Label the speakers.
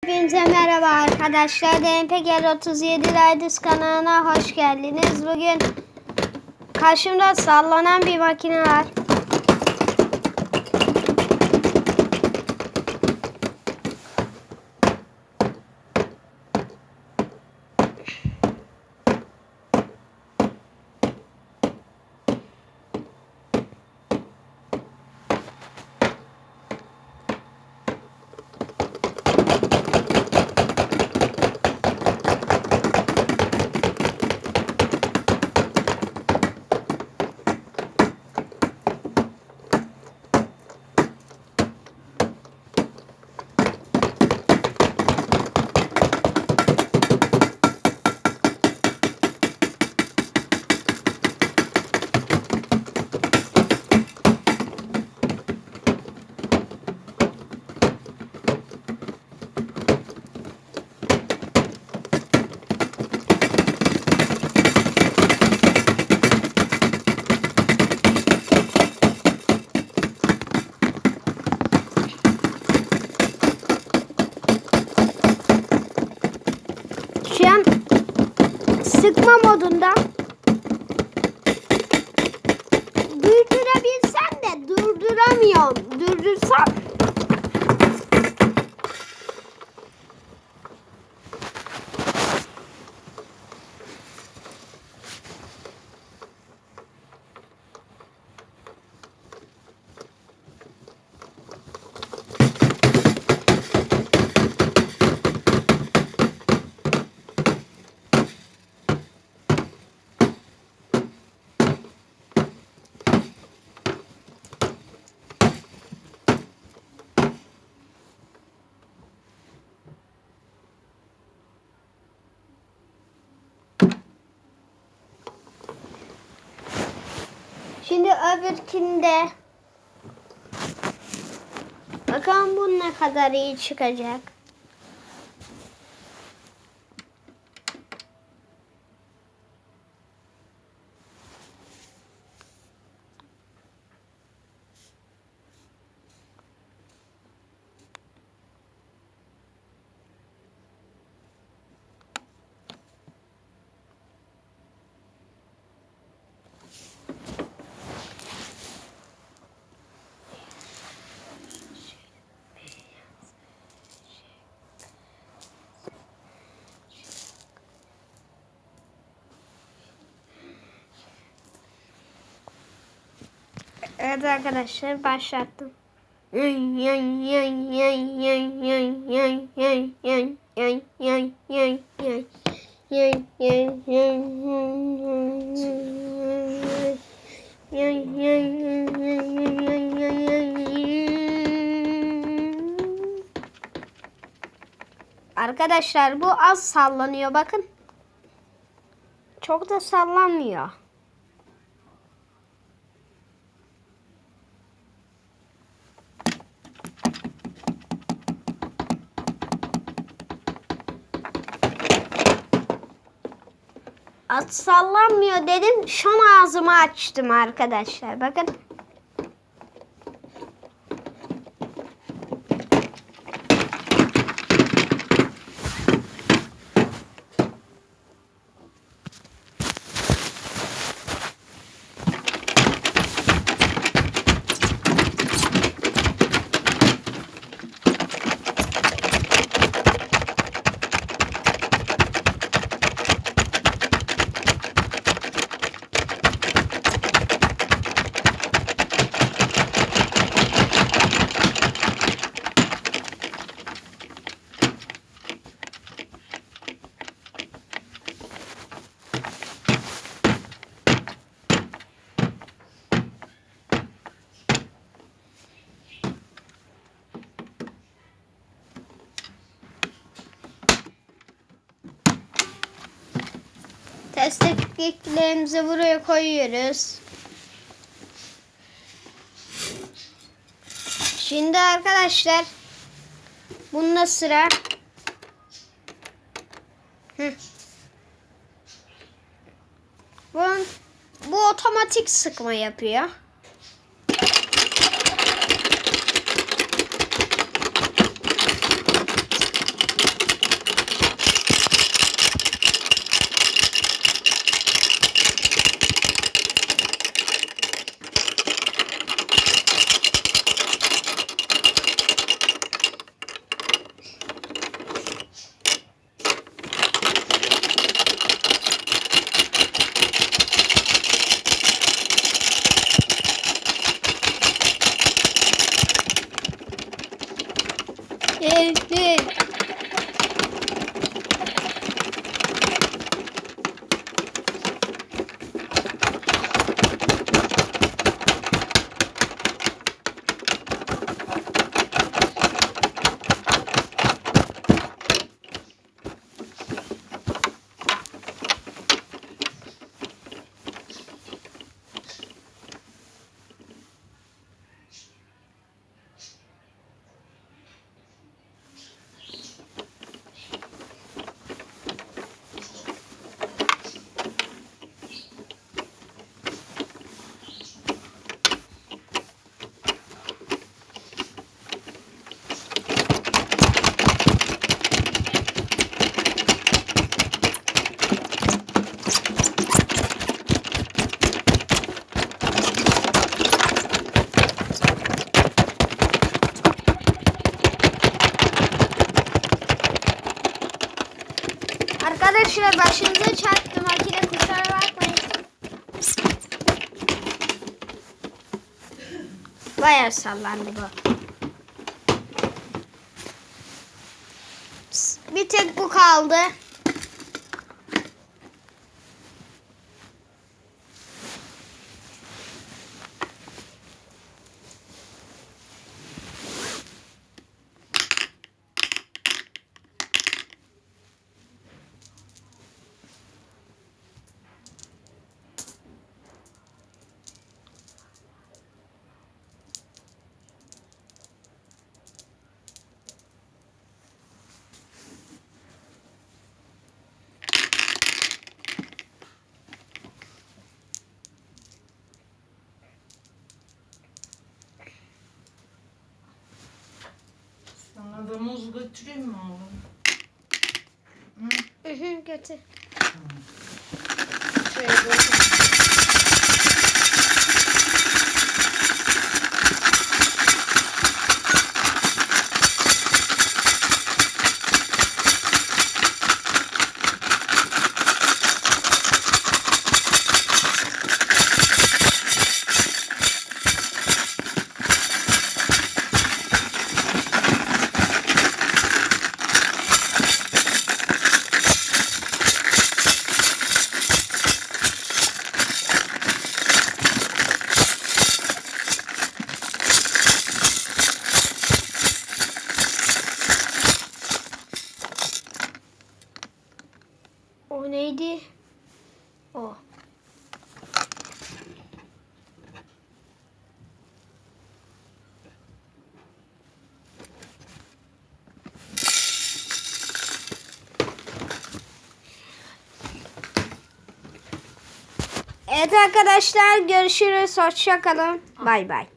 Speaker 1: Hepinize merhaba arkadaşlar. DNPGL 37 Riders kanalına hoş geldiniz. Bugün karşımda sallanan bir makine var. Şu an sıkma modunda. Durdurabilsem de durduramıyorum. Durdursam şimdi öbürkünde bakalım bu ne kadar iyi çıkacak. Evet arkadaşlar, başlattım. Arkadaşlar bu az sallanıyor, bakın. Çok da sallanmıyor. Az sallanmıyor dedim. Şu an ağzımı açtım arkadaşlar. Bakın. Destekliklerimizi buraya koyuyoruz. Şimdi arkadaşlar bunda sıra. Bu otomatik sıkma yapıyor. Arkadaşlar başınıza çarptı makine, kusura bakmayın. Bayağı sallandı bu. Bir tek bu kaldı.
Speaker 2: Sana da muz götüreyim mi oğlum?
Speaker 1: Götür.
Speaker 2: Şöyle götür.
Speaker 1: O neydi? O. Evet arkadaşlar, görüşürüz. Hoşça kalın. Bay bay.